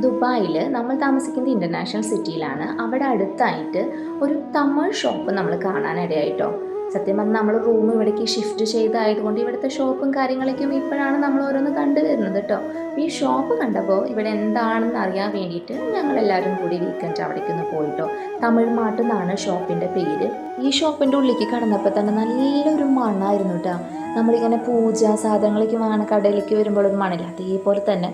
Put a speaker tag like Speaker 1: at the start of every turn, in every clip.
Speaker 1: ദുബായിൽ നമ്മൾ താമസിക്കുന്നത് ഇൻ്റർനാഷണൽ സിറ്റിയിലാണ്. അവിടെ അടുത്തായിട്ട് ഒരു തമിഴ് ഷോപ്പ് നമ്മൾ കാണാനിടയായിട്ടോ. സത്യം പറഞ്ഞാൽ നമ്മൾ റൂം ഇവിടേക്ക് ഷിഫ്റ്റ് ചെയ്തായതുകൊണ്ട് ഇവിടുത്തെ ഷോപ്പും കാര്യങ്ങളൊക്കെയും ഇപ്പോഴാണ് നമ്മൾ ഓരോന്ന് കണ്ടുവരുന്നത് കേട്ടോ. ഈ ഷോപ്പ് കണ്ടപ്പോൾ ഇവിടെ എന്താണെന്ന് അറിയാൻ വേണ്ടിയിട്ട് ഞങ്ങളെല്ലാവരും കൂടി വീക്കെൻഡ് അവിടേക്കൊന്ന് പോയിട്ടോ. തമിഴ് മാർട്ട് എന്നാണ് ഷോപ്പിൻ്റെ പേര്. ഈ ഷോപ്പിൻ്റെ ഉള്ളിലേക്ക് കടന്നപ്പോൾ തന്നെ നല്ലൊരു മണമായിരുന്നു കേട്ടോ. നമ്മളിങ്ങനെ പൂജ സാധനങ്ങളൊക്കെ വാങ്ങണ കടയിലേക്ക് വരുമ്പോൾ ഒരു മണമില്ല, അതേപോലെ തന്നെ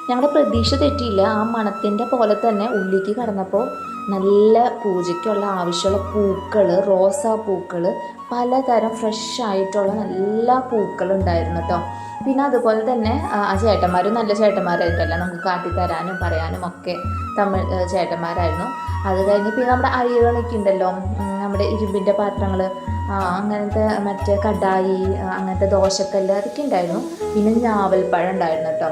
Speaker 1: ഞങ്ങളുടെ പ്രതീക്ഷ തെറ്റിയില്ല. ആ മണത്തിൻ്റെ പോലെ തന്നെ ഉള്ളിലേക്ക് കടന്നപ്പോൾ നല്ല പൂജയ്ക്കുള്ള ആവശ്യമുള്ള പൂക്കൾ, റോസാപ്പൂക്കൾ, പലതരം ഫ്രഷ് ആയിട്ടുള്ള നല്ല പൂക്കളുണ്ടായിരുന്നു കേട്ടോ. പിന്നെ അതുപോലെ തന്നെ ആ ചേട്ടന്മാരും നല്ല ചേട്ടന്മാരായിട്ടല്ല, നമുക്ക് കാട്ടിത്തരാനും പറയാനും ഒക്കെ തമിഴ് ചേട്ടന്മാരായിരുന്നു. അത് കഴിഞ്ഞ് പിന്നെ നമ്മുടെ അരികളൊക്കെ ഉണ്ടല്ലോ, നമ്മുടെ ഇരുമ്പിൻ്റെ പാത്രങ്ങൾ, അങ്ങനത്തെ മറ്റേ കടായി, അങ്ങനത്തെ ദോശക്കല്ല്, അതൊക്കെ ഉണ്ടായിരുന്നു. പിന്നെ ഞാവൽപ്പഴം ഉണ്ടായിരുന്നു കേട്ടോ.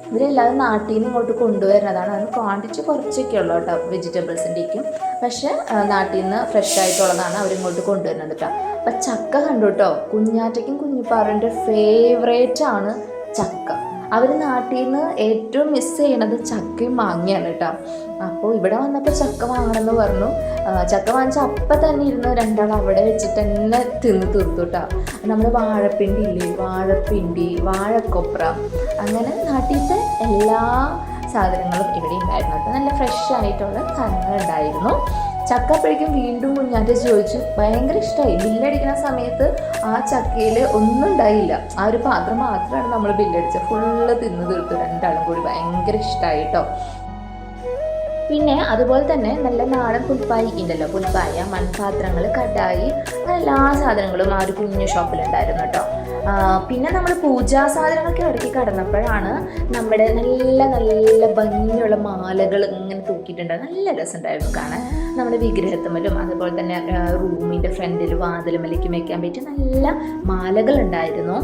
Speaker 1: ഇവരെല്ലാവരും നാട്ടിൽ നിന്ന് ഇങ്ങോട്ട് കൊണ്ടുവരുന്നതാണ്. അത് ക്വാണ്ടിറ്റി കുറച്ചൊക്കെ ഉള്ളൂ കേട്ടോ വെജിറ്റബിൾസിൻ്റെയൊക്കെ. പക്ഷേ നാട്ടിൽ നിന്ന് ഫ്രഷ് ആയിട്ടുള്ളതാണ് അവരിങ്ങോട്ട് കൊണ്ടുവരുന്നത് കേട്ടോ. അപ്പം ചക്ക കണ്ടു കേട്ടോ. കുഞ്ഞാറ്റയ്ക്കും കുഞ്ഞിപ്പാറിൻ്റെ ഫേവറേറ്റാണ് ചക്ക. അവർ നാട്ടിൽ നിന്ന് ഏറ്റവും മിസ് ചെയ്യണത് ചക്കയും മാങ്ങയാണ് കേട്ടോ. അപ്പോൾ ഇവിടെ വന്നപ്പോൾ ചക്ക വാങ്ങണമെന്ന് പറഞ്ഞു. ചക്ക വാങ്ങിച്ച അപ്പം തന്നെ ഇരുന്ന് രണ്ടാൾ അവിടെ വെച്ചിട്ട് തന്നെ തിന്ന് തീർത്തു കേട്ടോ. നമ്മൾ വാഴപ്പിണ്ടി ഇല്ലേ, വാഴപ്പിണ്ടി, വാഴക്കൊപ്ര, അങ്ങനെ നാട്ടിലത്തെ എല്ലാ സാധനങ്ങളും ഇവിടെ ഉണ്ടായിരുന്നു കേട്ടോ. നല്ല ഫ്രഷ് ആയിട്ടുള്ള സാധനങ്ങൾ ഉണ്ടായിരുന്നു. ചക്ക അപ്പോഴേക്കും വീണ്ടും കുഞ്ഞാറ്റ ചോദിച്ചു. ഭയങ്കര ഇഷ്ടമായി. ബില്ലടിക്കുന്ന സമയത്ത് ആ ചക്കയിൽ ഒന്നും ഉണ്ടായില്ല, ആ ഒരു പാത്രം മാത്രമാണ് നമ്മൾ ബില്ലടിച്ചത്. ഫുള്ള് തിന്ന് തീർത്തു രണ്ടാളും കൂടി. ഭയങ്കര ഇഷ്ടമായി കേട്ടോ. പിന്നെ അതുപോലെ തന്നെ നല്ല നാടൻ പുൽപ്പായി ഉണ്ടല്ലോ, പുൽപ്പായ, മൺപാത്രങ്ങൾ, കടായി, എല്ലാ സാധനങ്ങളും ആ ഒരു കുഞ്ഞു ഷോപ്പിലുണ്ടായിരുന്നു കേട്ടോ. പിന്നെ നമ്മൾ പൂജാ സാധനങ്ങളൊക്കെ ഇടയ്ക്ക് കടന്നപ്പോഴാണ് നമ്മുടെ നല്ല നല്ല ഭംഗിയുള്ള മാലകൾ ഇങ്ങനെ തൂക്കിയിട്ടുണ്ട്. നല്ല രസമുണ്ടായിരുന്നു കാണാൻ. നമ്മുടെ വിഗ്രഹത്തുമ്മലും അതുപോലെ തന്നെ റൂമിൻ്റെ ഫ്രണ്ടിൽ വാതിലുമലേക്കും വെക്കാൻ പറ്റിയ നല്ല മാലകൾ ഉണ്ടായിരുന്നു.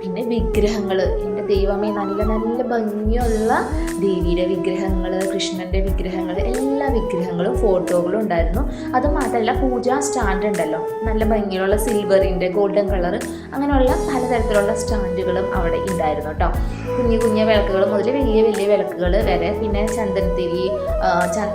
Speaker 1: പിന്നെ വിഗ്രഹങ്ങൾ, എൻ്റെ ദൈവമേ, നല്ല നല്ല ഭംഗിയുള്ള ദേവിയുടെ വിഗ്രഹങ്ങൾ, കൃഷ്ണൻ്റെ വിഗ്രഹങ്ങൾ, എല്ലാ വിഗ്രഹങ്ങളും ഫോട്ടോകളും ഉണ്ടായിരുന്നു. അതുമാത്രമല്ല പൂജാ സ്റ്റാൻഡ് ഉണ്ടല്ലോ, നല്ല ഭംഗിയുള്ള സിൽവറിൻ്റെ, ഗോൾഡൻ കളർ, അങ്ങനെയുള്ള പലതരത്തിലുള്ള സ്റ്റാൻഡുകളും അവിടെ ഉണ്ടായിരുന്നു കേട്ടോ. കുഞ്ഞു കുഞ്ഞു വിളക്കുകൾ മുതൽ വലിയ വലിയ വിളക്കുകൾ വരെ, പിന്നെ ചന്ദനത്തിരി,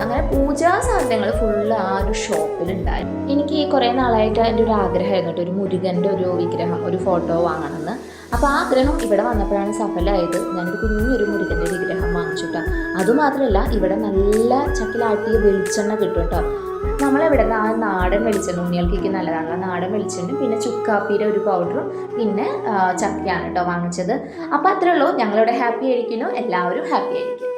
Speaker 1: അങ്ങനെ പൂജാ സാധനങ്ങൾ ഫുള്ള് ആ ഒരു ഷോപ്പിലുണ്ടായി. എനിക്ക് കുറേ നാളായിട്ട് എൻ്റെ ഒരു ആഗ്രഹമായിരുന്നു കേട്ടോ, ഒരു മുരുകൻ്റെ ഒരു വിഗ്രഹം, ഒരു ഫോട്ടോ വാങ്ങണമെന്ന്. അപ്പോൾ ആ ആഗ്രഹം ഇവിടെ വന്നപ്പോഴാണ് സഫലമായത്. ഞാനൊരു കുഞ്ഞൊരു മുരുകൻ്റെ വിഗ്രഹം വാങ്ങിച്ചു കേട്ടോ. അതുമാത്രമല്ല ഇവിടെ നല്ല ചക്കിലാട്ടിയ വെളിച്ചെണ്ണ കിട്ടും കേട്ടോ. നമ്മളെവിടെ ആ നാടൻ വെളിച്ചെണ്ണ, ഉണ്ണികൾക്കൊക്കെ നല്ലതാണല്ലോ നാടൻ വെളിച്ചെണ്ണ, പിന്നെ ചുക്കാപ്പിയുടെ ഒരു പൗഡറും, പിന്നെ ചക്കയാണ് കേട്ടോ വാങ്ങിച്ചത്. അപ്പോൾ അത്രേ ഉള്ളൂ. ഞങ്ങളിവിടെ ഹാപ്പി ആയിരിക്കുന്നു, എല്ലാവരും ഹാപ്പി ആയിരിക്കും.